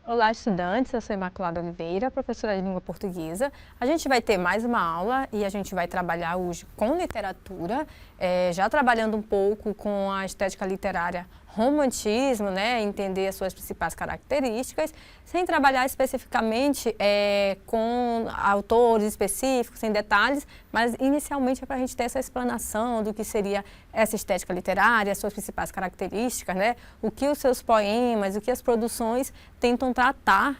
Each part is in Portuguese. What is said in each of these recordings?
Olá, estudantes. Eu sou Imaculada Oliveira, professora de língua portuguesa. A gente vai ter mais uma aula e a gente vai trabalhar hoje com literatura, já trabalhando um pouco com a estética literária romantismo, né, entender as suas principais características, sem trabalhar especificamente com autores específicos, sem detalhes, mas inicialmente é para a gente ter essa explanação do que seria essa estética literária, as suas principais características, né, o que os seus poemas, o que as produções tentam tratar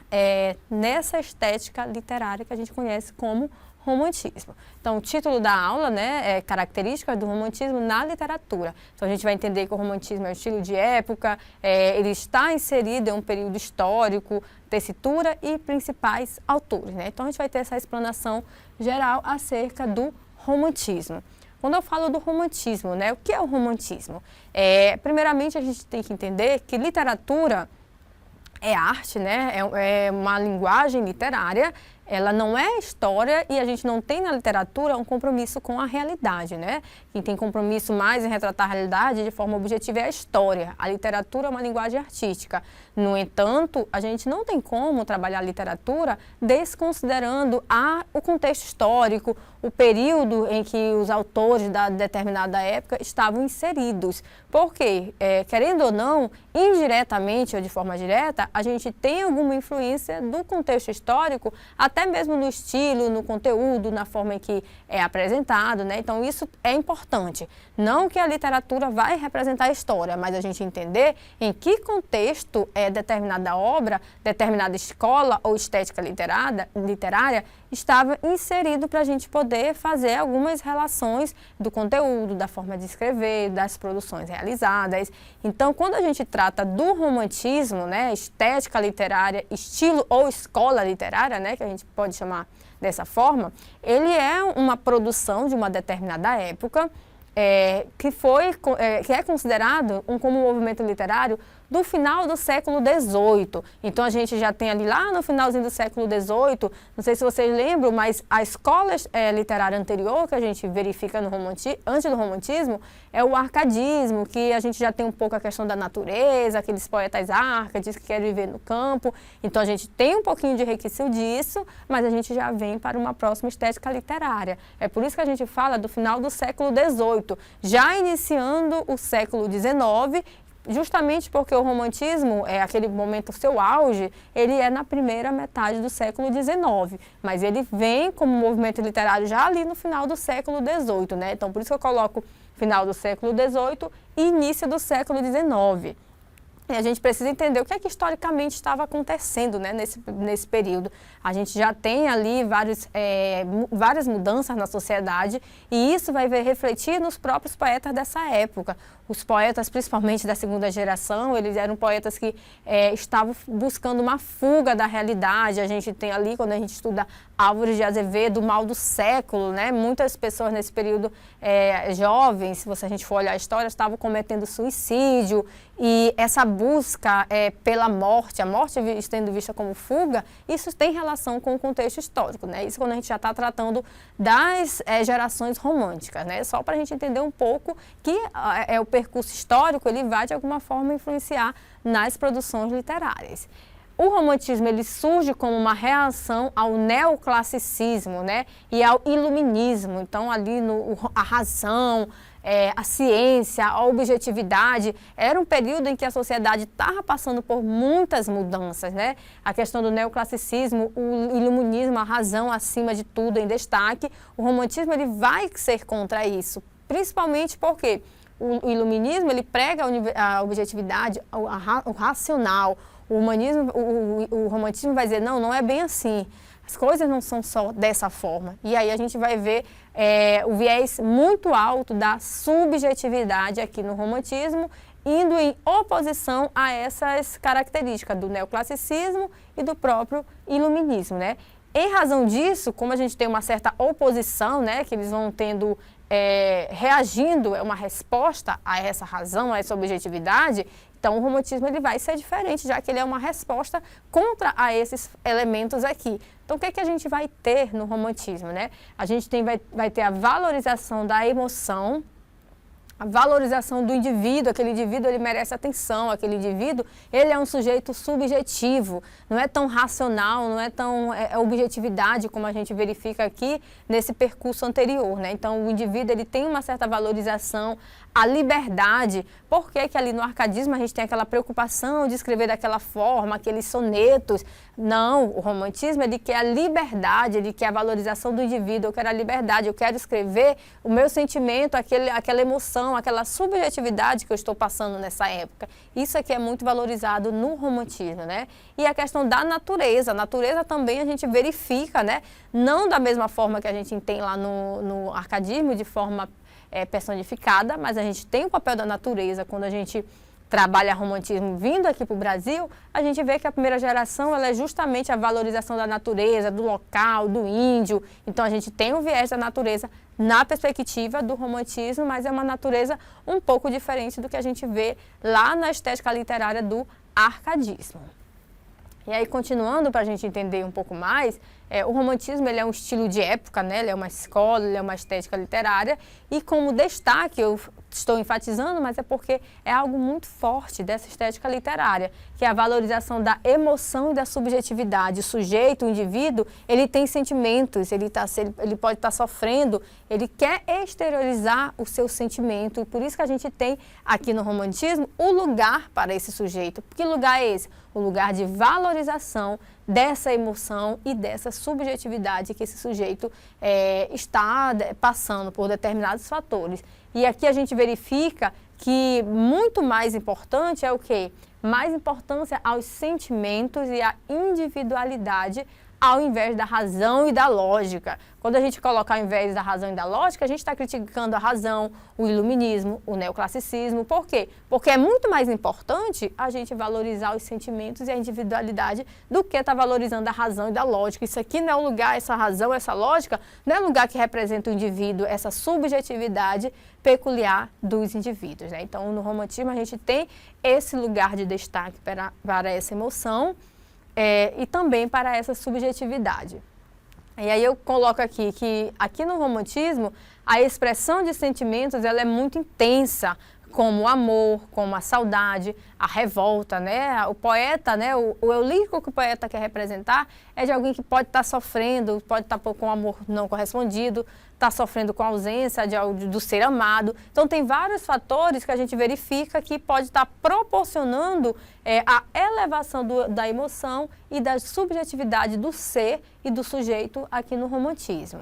nessa estética literária que a gente conhece como romantismo. Então, o título da aula, né, é Características do Romantismo na Literatura. Então, a gente vai entender que o romantismo é um estilo de época, ele está inserido em um período histórico, tessitura e principais autores, né? Então, a gente vai ter essa explanação geral acerca do romantismo. Quando eu falo do romantismo, né, o que é o romantismo? Primeiramente, a gente tem que entender que literatura é arte, né? É uma linguagem literária, ela não é história e a gente não tem na literatura um compromisso com a realidade, né? Quem tem compromisso mais em retratar a realidade de forma objetiva é a história. A literatura é uma linguagem artística. No entanto, a gente não tem como trabalhar a literatura desconsiderando o contexto histórico, o período em que os autores da determinada época estavam inseridos. Porque, querendo ou não, indiretamente ou de forma direta, a gente tem alguma influência do contexto histórico, até mesmo no estilo, no conteúdo, na forma em que é apresentado, né? Então, isso é importante. Não que a literatura vai representar a história, mas a gente entender em que contexto determinada obra, determinada escola ou estética literária estava inserido para a gente poder fazer algumas relações do conteúdo, da forma de escrever, das produções realizadas. Então, quando a gente trata do romantismo, né, estética literária, estilo ou escola literária, né, que a gente pode chamar dessa forma, ele é uma produção de uma determinada época, que é considerado como um movimento literário do final do século XVIII. Então, a gente já tem ali lá no finalzinho do século XVIII, não sei se vocês lembram, mas a escola literária anterior que a gente verifica antes do romantismo é o arcadismo, que a gente já tem um pouco a questão da natureza, aqueles poetas árcades que querem viver no campo. Então, a gente tem um pouquinho de resquício disso, mas a gente já vem para uma próxima estética literária. É por isso que a gente fala do final do século XVIII, já iniciando o século XIX, justamente porque o romantismo, aquele momento, seu auge, ele é na primeira metade do século XIX, mas ele vem como movimento literário já ali no final do século XVIII, né? Então, por isso que eu coloco final do século XVIII e início do século XIX. E a gente precisa entender o que é que historicamente estava acontecendo, né, nesse período. A gente já tem ali várias mudanças na sociedade e isso vai refletir nos próprios poetas dessa época. Os poetas, principalmente da segunda geração, eles eram poetas que estavam buscando uma fuga da realidade. A gente tem ali, quando a gente estuda Álvares de Azevedo, o mal do século, né? Muitas pessoas nesse período jovens, se a gente for olhar a história, estavam cometendo suicídio e essa busca pela morte, a morte sendo vista como fuga, isso tem relação com o contexto histórico, né? Isso quando a gente já está tratando das gerações românticas, né? Só para a gente entender um pouco que o percurso histórico, ele vai de alguma forma influenciar nas produções literárias. O romantismo, ele surge como uma reação ao neoclassicismo, né, e ao iluminismo. Então, ali a razão, a ciência, a objetividade, era um período em que a sociedade estava passando por muitas mudanças, né? A questão do neoclassicismo, o iluminismo, a razão acima de tudo em destaque. O romantismo, ele vai ser contra isso, principalmente porque o iluminismo, ele prega a objetividade, o racional. O romantismo vai dizer, não é bem assim. As coisas não são só dessa forma. E aí a gente vai ver o viés muito alto da subjetividade aqui no romantismo, indo em oposição a essas características do neoclassicismo e do próprio iluminismo, né? Em razão disso, como a gente tem uma certa oposição, né, que eles vão tendo reagindo, uma resposta a essa razão, a essa objetividade, então o romantismo ele vai ser diferente, já que ele é uma resposta contra a esses elementos aqui. Então o que é que a gente vai ter no romantismo, né? A gente vai ter a valorização da emoção, a valorização do indivíduo, aquele indivíduo ele merece atenção, aquele indivíduo ele é um sujeito subjetivo, não é tão racional, não é tão objetividade como a gente verifica aqui nesse percurso anterior, né? Então o indivíduo ele tem uma certa valorização, a liberdade. Por que que ali no arcadismo a gente tem aquela preocupação de escrever daquela forma, aqueles sonetos? Não, o romantismo ele quer a liberdade, ele quer a valorização do indivíduo, eu quero a liberdade, eu quero escrever o meu sentimento, aquela emoção, aquela subjetividade que eu estou passando nessa época. Isso aqui é muito valorizado no romantismo, né? E a questão da natureza. A natureza também a gente verifica, né? Não da mesma forma que a gente tem lá no arcadismo, de forma personificada, mas a gente tem o papel da natureza. Quando a gente trabalha romantismo vindo aqui para o Brasil, a gente vê que a primeira geração ela é justamente a valorização da natureza, do local, do índio. Então a gente tem o viés da natureza na perspectiva do romantismo, mas é uma natureza um pouco diferente do que a gente vê lá na estética literária do arcadismo. E aí, continuando para a gente entender um pouco mais, o romantismo ele é um estilo de época, né? Ele é uma escola, ele é uma estética literária. E como destaque, eu estou enfatizando, mas é porque é algo muito forte dessa estética literária, que é a valorização da emoção e da subjetividade. O sujeito, o indivíduo, ele tem sentimentos, ele pode estar sofrendo, ele quer exteriorizar o seu sentimento. E por isso que a gente tem aqui no romantismo o lugar para esse sujeito. Que lugar é esse? O lugar de valorização dessa emoção e dessa subjetividade que esse sujeito está passando por determinados fatores. E aqui a gente verifica que muito mais importante é o quê? Mais importância aos sentimentos e à individualidade ao invés da razão e da lógica. Quando a gente coloca ao invés da razão e da lógica, a gente está criticando a razão, o iluminismo, o neoclassicismo. Por quê? Porque é muito mais importante a gente valorizar os sentimentos e a individualidade do que estar valorizando a razão e da lógica. Isso aqui não é um lugar, essa razão, essa lógica, não é um lugar que representa o indivíduo, essa subjetividade peculiar dos indivíduos, né? Então, no romantismo, a gente tem esse lugar de destaque para essa emoção, e também para essa subjetividade. E aí eu coloco aqui que aqui no romantismo a expressão de sentimentos ela é muito intensa, como o amor, como a saudade, a revolta, né? O poeta, né? O eu lírico que o poeta quer representar é de alguém que pode estar sofrendo, pode estar com amor não correspondido, está sofrendo com a ausência do ser amado. Então, tem vários fatores que a gente verifica que pode estar proporcionando a elevação da emoção e da subjetividade do ser e do sujeito aqui no romantismo.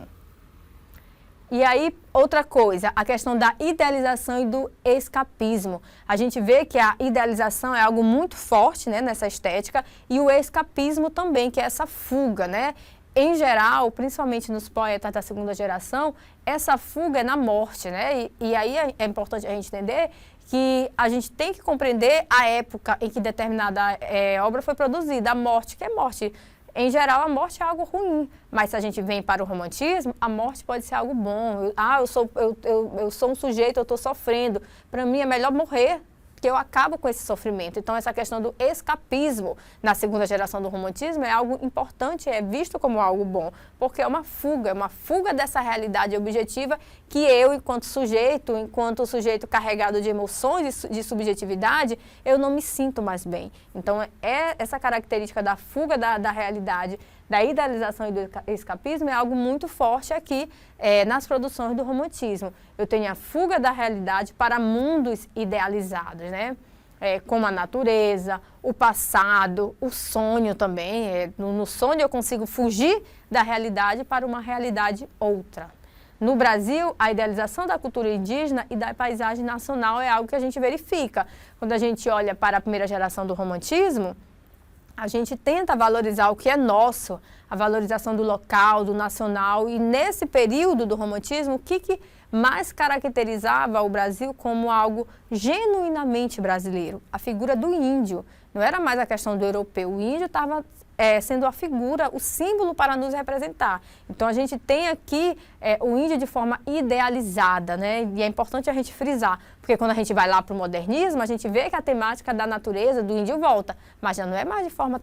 E aí, outra coisa, a questão da idealização e do escapismo. A gente vê que a idealização é algo muito forte, né, nessa estética, e o escapismo também, que é essa fuga, né? Em geral, principalmente nos poetas da segunda geração, essa fuga é na morte, né? E aí é importante a gente entender que a gente tem que compreender a época em que determinada obra foi produzida. A morte, que é morte. Em geral, a morte é algo ruim, mas se a gente vem para o romantismo, a morte pode ser algo bom. Eu sou um sujeito, eu estou sofrendo. Para mim é melhor morrer, que eu acabo com esse sofrimento. Então, essa questão do escapismo na segunda geração do romantismo é algo importante, é visto como algo bom, porque é uma fuga dessa realidade objetiva que eu, enquanto sujeito carregado de emoções, de subjetividade, eu não me sinto mais bem. Então, essa característica da fuga da realidade, da idealização e do escapismo é algo muito forte aqui nas produções do romantismo. Eu tenho a fuga da realidade para mundos idealizados, né? Como a natureza, o passado, o sonho também. No sonho eu consigo fugir da realidade para uma realidade outra. No Brasil, a idealização da cultura indígena e da paisagem nacional é algo que a gente verifica. Quando a gente olha para a primeira geração do romantismo, a gente tenta valorizar o que é nosso, a valorização do local, do nacional. E nesse período do romantismo, o que mais caracterizava o Brasil como algo genuinamente brasileiro? A figura do índio. Não era mais a questão do europeu. O índio estava sendo a figura, o símbolo para nos representar. Então, a gente tem aqui o índio de forma idealizada, né? E é importante a gente frisar, porque quando a gente vai lá para o modernismo, a gente vê que a temática da natureza do índio volta, mas já não é mais de forma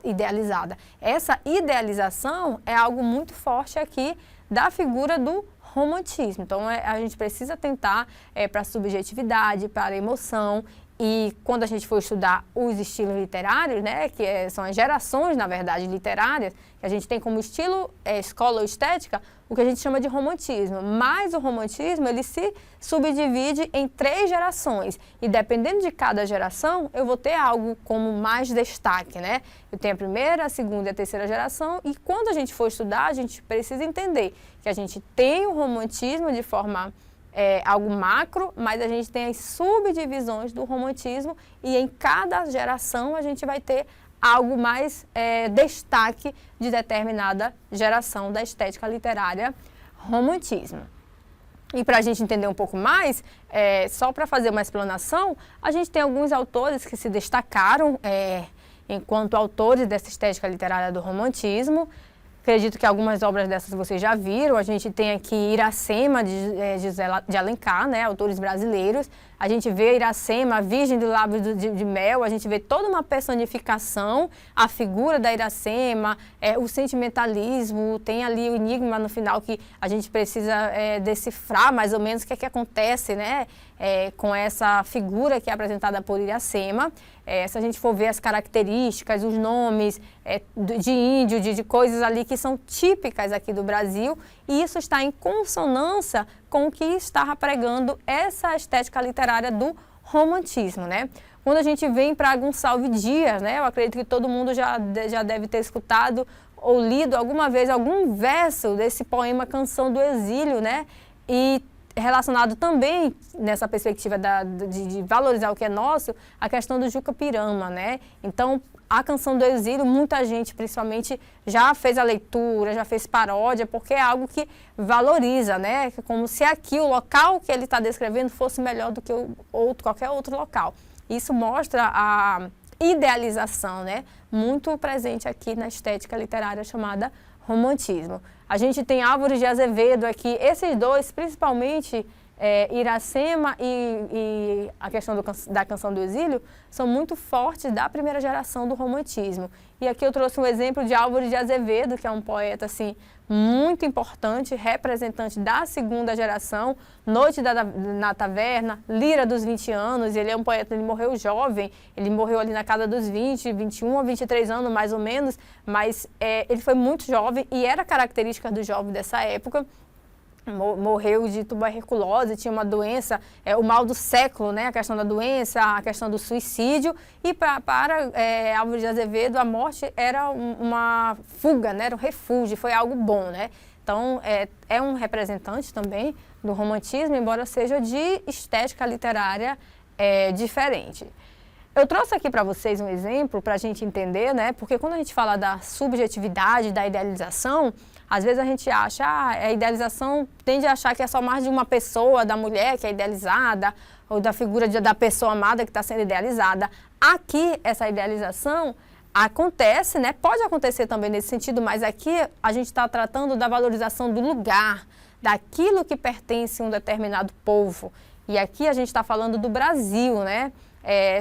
idealizada. Essa idealização é algo muito forte aqui da figura do romantismo. Então, a gente precisa tentar para a subjetividade, para a emoção. E quando a gente for estudar os estilos literários, né, que são as gerações, na verdade, literárias, que a gente tem como estilo, escola ou estética, o que a gente chama de romantismo. Mas o romantismo, ele se subdivide em 3 gerações. E dependendo de cada geração, eu vou ter algo como mais destaque, né? Eu tenho a primeira, a segunda e a terceira geração. E quando a gente for estudar, a gente precisa entender que a gente tem o romantismo de forma algo macro, mas a gente tem as subdivisões do romantismo e em cada geração a gente vai ter algo mais destaque de determinada geração da estética literária romantismo. E para a gente entender um pouco mais, só para fazer uma explanação, a gente tem alguns autores que se destacaram enquanto autores dessa estética literária do romantismo. Acredito que algumas obras dessas vocês já viram. A gente tem aqui Iracema, de José de Alencar, né, autores brasileiros. A gente vê Iracema, a Virgem do Lábio de Mel, a gente vê toda uma personificação, a figura da Iracema, o sentimentalismo, tem ali o enigma no final que a gente precisa decifrar mais ou menos o que é que acontece, né, com essa figura que é apresentada por Iracema. Se a gente for ver as características, os nomes de índio, de coisas ali que são típicas aqui do Brasil, e isso está em consonância com o que está pregando essa estética literária do romantismo, né? Quando a gente vem para Gonçalves Dias, né? Eu acredito que todo mundo já deve ter escutado ou lido alguma vez algum verso desse poema Canção do Exílio, né? E relacionado também, nessa perspectiva de valorizar o que é nosso, a questão do Juca Pirama, né? Então, a Canção do Exílio, muita gente, principalmente, já fez a leitura, já fez paródia, porque é algo que valoriza, né? Como se aqui, o local que ele está descrevendo, fosse melhor do que qualquer outro local. Isso mostra a idealização, né? Muito presente aqui na estética literária chamada romantismo. A gente tem Álvares de Azevedo aqui, esses dois, principalmente Iracema e a questão da Canção do Exílio, são muito fortes da primeira geração do romantismo. E aqui eu trouxe um exemplo de Álvares de Azevedo, que é um poeta assim, muito importante, representante da segunda geração, Noite na Taverna, Lira dos 20 anos, ele é um poeta, ele morreu jovem, ele morreu ali na casa dos 20, 21 a 23 anos mais ou menos, mas ele foi muito jovem e era característica do jovem dessa época. Morreu de tuberculose, tinha uma doença, o mal do século, né? A questão da doença, a questão do suicídio. E para Álvares de Azevedo, a morte era uma fuga, né? Era um refúgio, foi algo bom, né? Então, é um representante também do romantismo, embora seja de estética literária diferente. Eu trouxe aqui para vocês um exemplo para a gente entender, né? Porque quando a gente fala da subjetividade, da idealização, às vezes a gente acha, a idealização tende a achar que é só mais de uma pessoa, da mulher que é idealizada, ou da figura da pessoa amada que está sendo idealizada. Aqui, essa idealização acontece, né? Pode acontecer também nesse sentido, mas aqui a gente está tratando da valorização do lugar, daquilo que pertence a um determinado povo. E aqui a gente está falando do Brasil, né?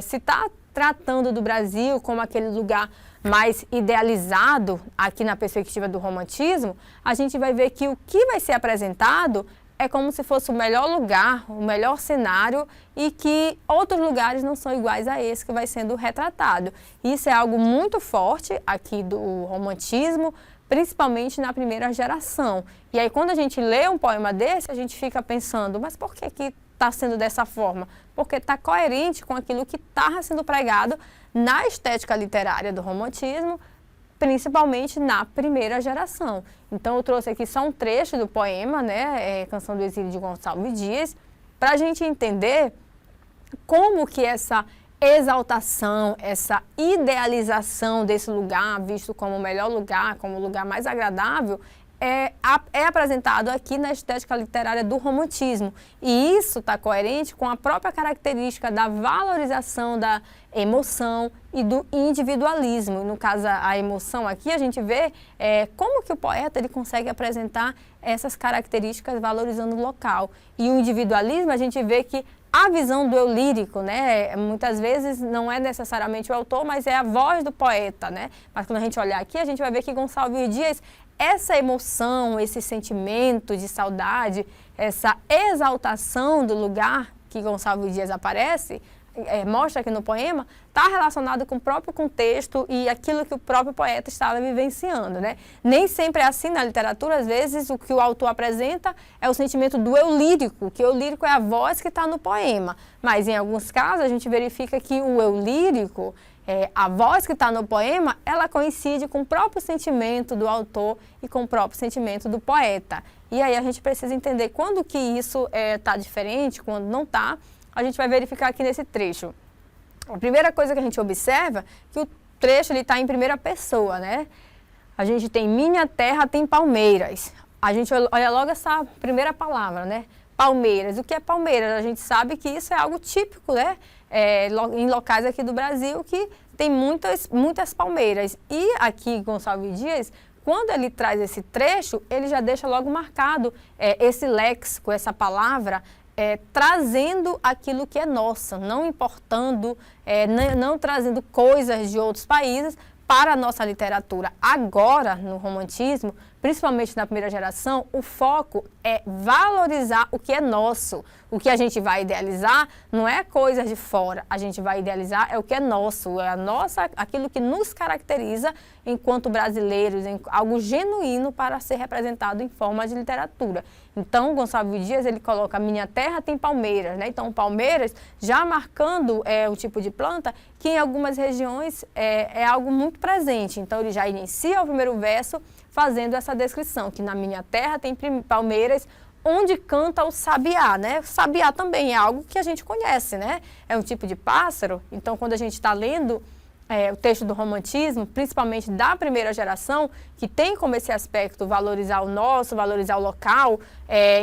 Se está tratando do Brasil como aquele lugar mais idealizado, aqui na perspectiva do romantismo, a gente vai ver que o que vai ser apresentado é como se fosse o melhor lugar, o melhor cenário e que outros lugares não são iguais a esse que vai sendo retratado. Isso é algo muito forte aqui do romantismo, principalmente na primeira geração. E aí quando a gente lê um poema desse, a gente fica pensando, mas por que está sendo dessa forma? Porque está coerente com aquilo que está sendo pregado na estética literária do romantismo, principalmente na primeira geração. Então eu trouxe aqui só um trecho do poema, né, Canção do Exílio de Gonçalves Dias, para a gente entender como que essa exaltação, essa idealização desse lugar, visto como o melhor lugar, como o lugar mais agradável, é apresentado aqui na estética literária do romantismo. E isso está coerente com a própria característica da valorização da emoção e do individualismo. No caso, a emoção aqui, a gente vê como que o poeta ele consegue apresentar essas características valorizando o local. E o individualismo, a gente vê que a visão do eu lírico, né, muitas vezes não é necessariamente o autor, mas é a voz do poeta, né? Mas quando a gente olhar aqui, a gente vai ver que Gonçalves Dias essa emoção, esse sentimento de saudade, essa exaltação do lugar que Gonçalves Dias aparece, mostra aqui no poema, está relacionado com o próprio contexto e aquilo que o próprio poeta estava vivenciando, né? Nem sempre é assim na literatura, às vezes o que o autor apresenta é o sentimento do eu lírico, que o eu lírico é a voz que está no poema, mas em alguns casos a gente verifica que o eu lírico, a voz que está no poema, ela coincide com o próprio sentimento do autor e com o próprio sentimento do poeta. E aí a gente precisa entender quando que isso está diferente, quando não está. A gente vai verificar aqui nesse trecho. A primeira coisa que a gente observa é que o trecho está em primeira pessoa, né? A gente tem minha terra tem palmeiras. A gente olha logo essa primeira palavra, né? Palmeiras. O que é palmeiras? A gente sabe que isso é algo típico, né? Em locais aqui do Brasil que tem muitas palmeiras. E aqui, Gonçalves Dias, quando ele traz esse trecho, ele já deixa logo marcado esse léxico, essa palavra, trazendo aquilo que é nosso, não importando, não trazendo coisas de outros países para a nossa literatura. Agora, no romantismo, principalmente na primeira geração, o foco é valorizar o que é nosso. O que a gente vai idealizar não é coisas de fora, a gente vai idealizar o que é nosso, aquilo que nos caracteriza enquanto brasileiros, algo genuíno para ser representado em forma de literatura. Então, Gonçalves Dias, ele coloca minha terra tem palmeiras, né? Então, palmeiras já marcando o tipo de planta que em algumas regiões é algo muito presente. Então, ele já inicia o primeiro verso fazendo essa descrição, que na minha terra tem palmeiras, onde canta o sabiá, né? O sabiá também é algo que a gente conhece, né? É um tipo de pássaro. Então, quando a gente está lendo o texto do romantismo, principalmente da primeira geração, que tem como esse aspecto valorizar o nosso, valorizar o local,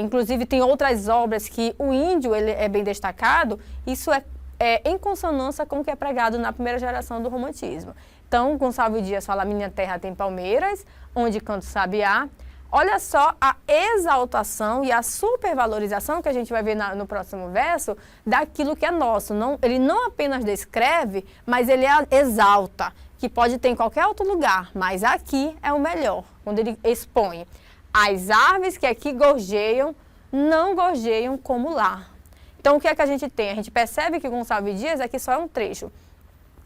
inclusive tem outras obras que o índio ele é bem destacado, isso é em consonância com o que é pregado na primeira geração do romantismo. Então, Gonçalves Dias fala, minha terra tem palmeiras, onde canta o sabiá. Olha só a exaltação e a supervalorização que a gente vai ver no próximo verso daquilo que é nosso. Ele não apenas descreve, mas ele exalta, que pode ter em qualquer outro lugar, mas aqui é o melhor, quando ele expõe. As aves que aqui gorjeiam, não gorjeiam como lá. Então, o que é que a gente tem? A gente percebe que Gonçalves Dias aqui só é um trecho.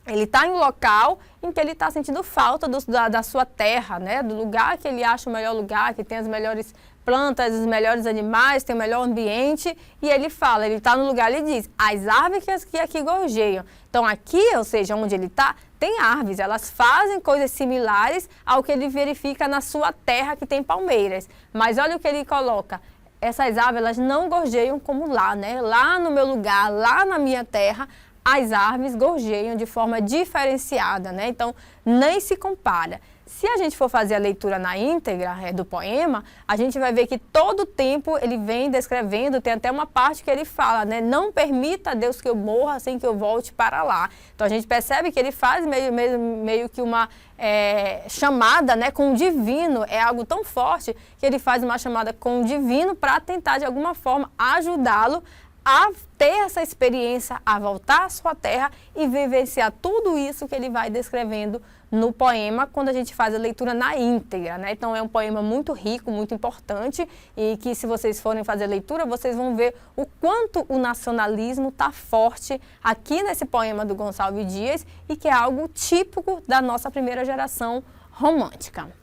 Ele está em um local em que ele está sentindo falta da sua terra, né? Do lugar que ele acha o melhor lugar, que tem as melhores plantas, os melhores animais, tem o melhor ambiente. E ele fala, ele está no lugar, ele diz, as árvores que aqui gorjeiam. Então aqui, ou seja, onde ele está, tem árvores, elas fazem coisas similares ao que ele verifica na sua terra que tem palmeiras. Mas olha o que ele coloca, essas árvores elas não gorjeiam como lá, né? Lá no meu lugar, lá na minha terra, as árvores gorjeiam de forma diferenciada, né? Então, nem se compara. Se a gente for fazer a leitura na íntegra do poema, a gente vai ver que todo o tempo ele vem descrevendo, tem até uma parte que ele fala, né? Não permita, Deus, que eu morra sem que eu volte para lá. Então, a gente percebe que ele faz meio que uma chamada, né, com o divino. É algo tão forte que ele faz uma chamada com o divino para tentar, de alguma forma, ajudá-lo a ter essa experiência, a voltar à sua terra e vivenciar tudo isso que ele vai descrevendo no poema quando a gente faz a leitura na íntegra, né? Então é um poema muito rico, muito importante e que se vocês forem fazer a leitura, vocês vão ver o quanto o nacionalismo está forte aqui nesse poema do Gonçalves Dias e que é algo típico da nossa primeira geração romântica.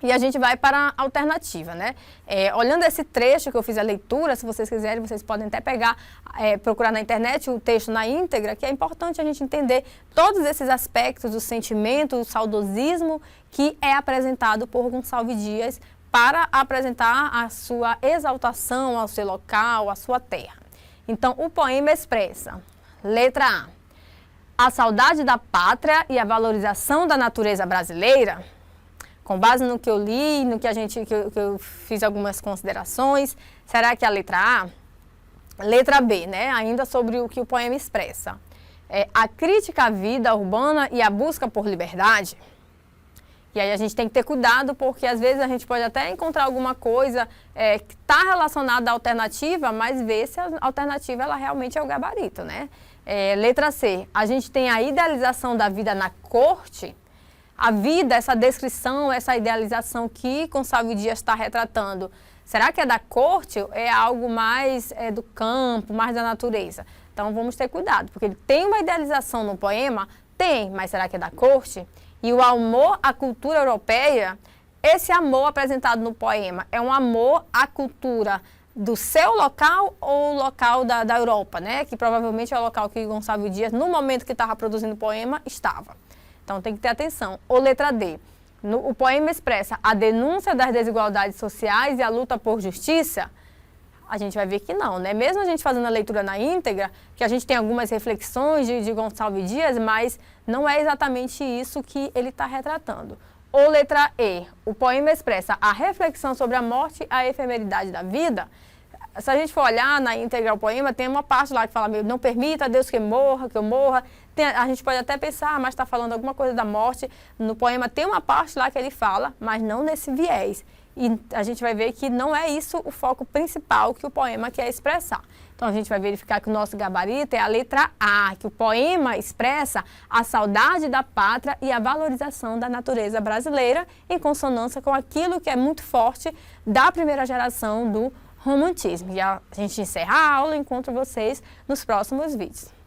E a gente vai para a alternativa, né? Olhando esse trecho que eu fiz a leitura, se vocês quiserem, vocês podem até pegar, procurar na internet o texto na íntegra, que é importante a gente entender todos esses aspectos do sentimento, do saudosismo que é apresentado por Gonçalves Dias para apresentar a sua exaltação ao seu local, à sua terra. Então, o poema expressa, letra A saudade da pátria e a valorização da natureza brasileira. Com base no que eu li, no que eu fiz algumas considerações, será que é a letra A? Letra B, né? Ainda sobre o que o poema expressa. A crítica à vida urbana e a busca por liberdade. E aí a gente tem que ter cuidado, porque às vezes a gente pode até encontrar alguma coisa que está relacionada à alternativa, mas ver se a alternativa ela realmente é o gabarito, né? Letra C, a gente tem a idealização da vida na corte. a vida, essa descrição, essa idealização que Gonçalves Dias está retratando, será que é da corte ou é algo mais do campo, mais da natureza? Então vamos ter cuidado, porque ele tem uma idealização no poema, tem, mas será que é da corte? E o amor à cultura europeia, esse amor apresentado no poema, é um amor à cultura do seu local ou local da Europa, né? Que provavelmente é o local que Gonçalves Dias, no momento que estava produzindo o poema, estava. Então tem que ter atenção. Ou letra D. O poema expressa a denúncia das desigualdades sociais e a luta por justiça. A gente vai ver que não, né? Mesmo a gente fazendo a leitura na íntegra, que a gente tem algumas reflexões de Gonçalves Dias, mas não é exatamente isso que ele está retratando. Ou letra E, o poema expressa a reflexão sobre a morte e a efemeridade da vida. Se a gente for olhar na íntegra o poema, tem uma parte lá que fala, não permita, Deus que eu morra. A gente pode até pensar, mas está falando alguma coisa da morte. No poema tem uma parte lá que ele fala, mas não nesse viés. E a gente vai ver que não é isso o foco principal que o poema quer expressar. Então a gente vai verificar que o nosso gabarito é a letra A, que o poema expressa a saudade da pátria e a valorização da natureza brasileira, em consonância com aquilo que é muito forte da primeira geração do romantismo. E a gente encerra a aula e encontro vocês nos próximos vídeos.